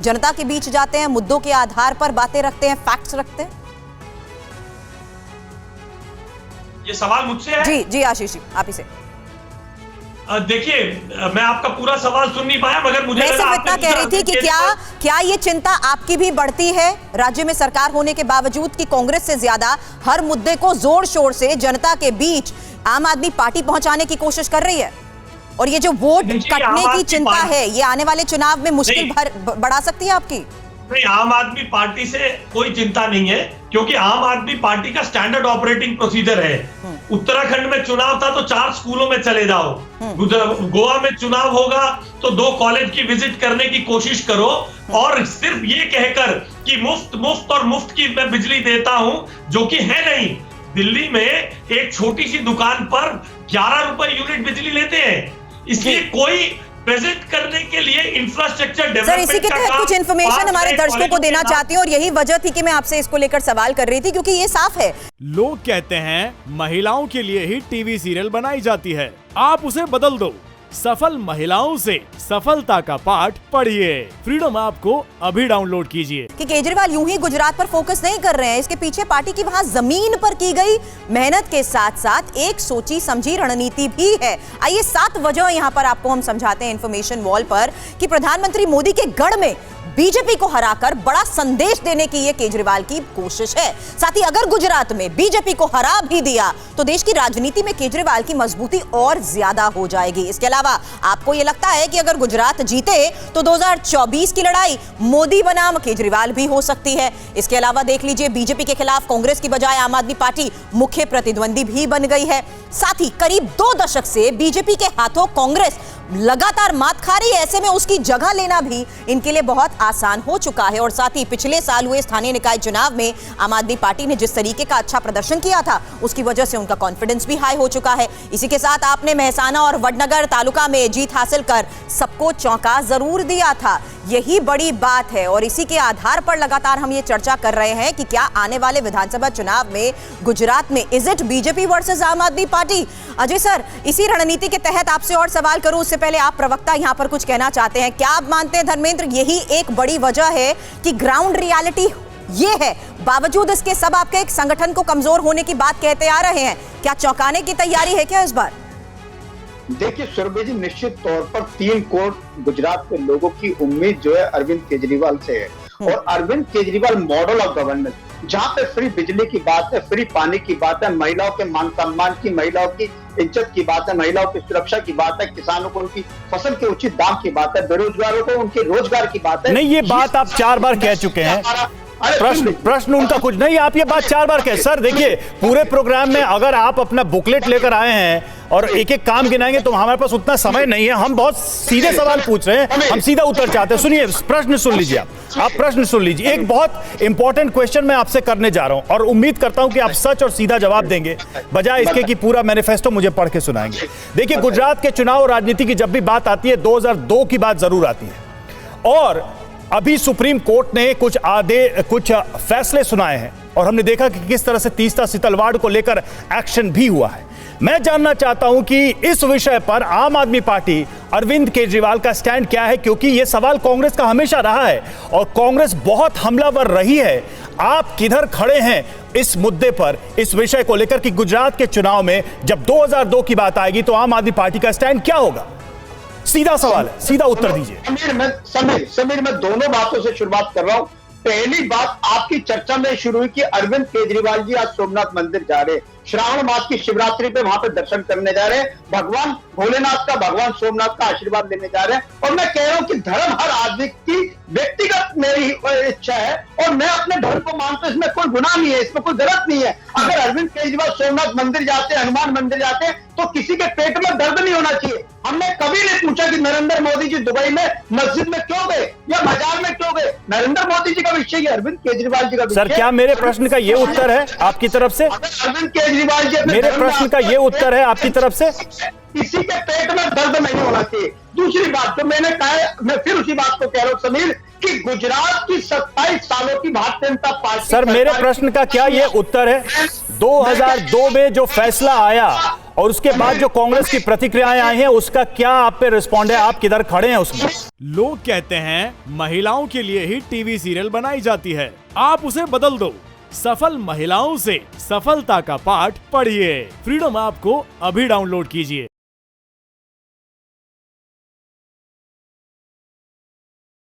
जनता के बीच जाते हैं, मुद्दों के आधार पर बातें रखते हैं, फैक्ट्स रखते हैं? ये सवाल मुझसे है? जी जी आशीष जी, आप ही से। देखिए, मैं आपका पूरा सवाल सुन नहीं पाया, मगर मुझे मैं सिर्फ इतना कह रही थी कि क्या ये चिंता आपकी भी बढ़ती है राज्य में सरकार होने के बावजूद कि कांग्रेस से ज्यादा हर मुद्दे को जोर शोर से जनता के बीच आम आदमी पार्टी पहुंचाने की कोशिश कर रही है, और ये जो वोट कटने की चिंता है ये आने वाले चुनाव में मुश्किल बढ़ा सकती है आपकी? नहीं, आम आदमी पार्टी से कोई चिंता नहीं है, क्योंकि आम आदमी पार्टी का स्टैंडर्ड ऑपरेटिंग प्रोसीजर है। उत्तराखंड में चुनाव था तो 4 स्कूलों में चले जाओ, गोवा में चुनाव होगा तो 2 कॉलेज की विजिट करने की कोशिश करो, और सिर्फ ये कहकर कि मुफ्त की मैं बिजली देता हूं, जो कि है नहीं। दिल्ली में एक छोटी सी दुकान पर 11 रुपए यूनिट बिजली लेते हैं, इसलिए कोई प्रेजेंट करने के लिए इंफ्रास्ट्रक्चर डेवलपमेंट। सर, इसी के तहत कुछ इन्फॉर्मेशन हमारे दर्शकों को देना चाहती हूँ, और यही वजह थी कि मैं आपसे इसको लेकर सवाल कर रही थी, क्योंकि ये साफ है। लोग कहते हैं महिलाओं के लिए ही टीवी सीरियल बनाई जाती है, आप उसे बदल दो। सफल महिलाओं से सफलता का पाठ पढ़िए। फ्रीडम ऐप को अभी डाउनलोड कीजिए। कि केजरीवाल यूं ही गुजरात पर फोकस नहीं कर रहे हैं, इसके पीछे पार्टी की वहां जमीन पर की गई मेहनत के साथ साथ एक सोची समझी रणनीति भी है। आइए 7 वजह यहां पर आपको हम समझाते हैं इन्फॉर्मेशन वॉल पर कि प्रधानमंत्री मोदी के गढ़ में बीजेपी को हराकर बड़ा संदेश देने की ये केजरीवाल की कोशिश है। साथ ही अगर गुजरात में बीजेपी को हरा भी दिया तो देश की राजनीति में केजरीवाल की मजबूती और ज्यादा हो जाएगी। इसके अलावा आपको ये लगता है कि अगर गुजरात जीते तो 2024 की लड़ाई मोदी बनाम केजरीवाल भी हो सकती है। इसके अलावा देख लीजिए, बीजेपी के खिलाफ कांग्रेस की बजाय आम आदमी पार्टी मुख्य प्रतिद्वंदी भी बन गई है। साथ ही करीब 2 दशक से बीजेपी के हाथों कांग्रेस लगातार मात खा रही है, ऐसे में उसकी जगह लेना भी इनके लिए बहुत आसान हो चुका है। और साथ ही पिछले साल हुए स्थानीय निकाय चुनाव में आम आदमी पार्टी ने जिस तरीके का अच्छा प्रदर्शन किया था, उसकी वजह से उनका कॉन्फिडेंस भी हाई हो चुका है। इसी के साथ आपने मेहसाना और वडनगर तालुका में जीत हासिल कर सबको चौंका जरूर दिया था, यही बड़ी बात है। और इसी के आधार पर लगातार हम ये चर्चा कर रहे हैं कि क्या आने वाले विधानसभा चुनाव में गुजरात में इज इट बीजेपी वर्सेस आम आदमी पार्टी? अजय सर, इसी रणनीति के तहत आपसे और सवाल करूं, उससे पहले आप प्रवक्ता यहां पर कुछ कहना चाहते हैं। क्या आप मानते हैं धर्मेंद्र यही एक बड़ी वजह है कि ग्राउंड रियलिटी ये है, बावजूद इसके सब आपके एक संगठन को कमजोर होने की बात कहते आ रहे हैं, क्या चौंकाने की तैयारी है क्या इस बार? देखिए सुरभि जी, निश्चित तौर पर 3 करोड़ गुजरात के लोगों की उम्मीद जो है अरविंद केजरीवाल से है। और Arvind Kejriwal model of governance, जहाँ पे फ्री बिजली की बात है, फ्री पानी की बात है, महिलाओं के मान सम्मान की, महिलाओं की इज्जत की बात है, महिलाओं की सुरक्षा की बात है, किसानों को उनकी फसल के उचित दाम की बात है, बेरोजगारों को उनके रोजगार की बात है। नहीं, ये बात आप 4 बार कह चुके हैं। प्रश्न उनका कुछ नहीं, आप ये बात 4 बार कह। सर देखिए, पूरे प्रोग्राम में अगर आप अपना बुकलेट लेकर आए हैं और एक एक काम गिनाएंगे तो हमारे पास उतना समय नहीं है। हम बहुत सीधे सवाल पूछ रहे हैं, हम सीधा उत्तर चाहते हैं। सुनिए, प्रश्न सुन लीजिए, आप प्रश्न सुन लीजिए। एक बहुत इंपॉर्टेंट क्वेश्चन मैं आपसे करने जा रहा हूं और उम्मीद करता हूं कि आप सच और सीधा जवाब देंगे, बजाय इसके कि पूरा मैनिफेस्टो मुझे पढ़ के सुनाएंगे। देखिए, गुजरात के चुनाव और राजनीति की जब भी बात आती है 2002 की बात जरूर आती है, और अभी सुप्रीम कोर्ट ने कुछ फैसले सुनाए हैं और हमने देखा कि किस तरह से तीस्ता सितलवाड़ को लेकर एक्शन भी हुआ है। मैं जानना चाहता हूं कि इस विषय पर आम आदमी पार्टी, अरविंद केजरीवाल का स्टैंड क्या है, क्योंकि यह सवाल कांग्रेस का हमेशा रहा है और कांग्रेस बहुत हमलावर रही है। आप किधर खड़े हैं इस मुद्दे पर, इस विषय को लेकर कि गुजरात के चुनाव में जब 2002 की बात आएगी तो आम आदमी पार्टी का स्टैंड क्या होगा? सीधा सवाल है, सीधा उत्तर दीजिए। समीर, मैं दोनों बातों से शुरुआत कर रहा हूं। पहली बात, आपकी चर्चा में शुरू हुई कि अरविंद केजरीवाल जी आज सोमनाथ मंदिर जा रहे हैं, श्रावण मास की शिवरात्रि पे वहां पे दर्शन करने जा रहे हैं, भगवान भोलेनाथ का, भगवान सोमनाथ का आशीर्वाद लेने जा रहे हैं। और मैं कह रहा हूं कि धर्म हर आदमी की व्यक्तिगत मेरी इच्छा है और मैं अपने धर्म को मानता हूं, इसमें कोई गुनाह नहीं है, इसमें कोई गलत नहीं है। अगर अरविंद केजरीवाल सोमनाथ मंदिर जाते हैं, हनुमान मंदिर जाते हैं, तो किसी के पेट में दर्द नहीं होना चाहिए। हमने कभी नहीं पूछा कि नरेंद्र मोदी जी दुबई में मस्जिद में क्यों गए या बाजार में क्यों गए। नरेंद्र मोदी जी का विषय है, अरविंद केजरीवाल जी का विषय। सर, क्या मेरे प्रश्न का ये उत्तर है आपकी तरफ से? अरविंद केजरीवाल जी, मेरे प्रश्न का ये उत्तर है आपकी तरफ से? किसी के पेट में दर्द नहीं होना चाहिए। दूसरी बात जो मैंने कहा है, मैं फिर उसी बात को कह रहा हूं समीर, कि गुजरात की 27 सालों की भारतीय जनता पार्टी। सर, मेरे प्रश्न का क्या ये उत्तर है? 2002 में जो फैसला आया और उसके बाद जो कांग्रेस की प्रतिक्रियाएं आई हैं उसका क्या आप पे रिस्पॉन्ड है, आप किधर खड़े हैं उसमें? लोग कहते हैं महिलाओं के लिए ही टीवी सीरियल बनाई जाती है, आप उसे बदल दो। सफल महिलाओं से सफलता का पाठ पढ़िए। फ्रीडम ऐप को अभी डाउनलोड कीजिए।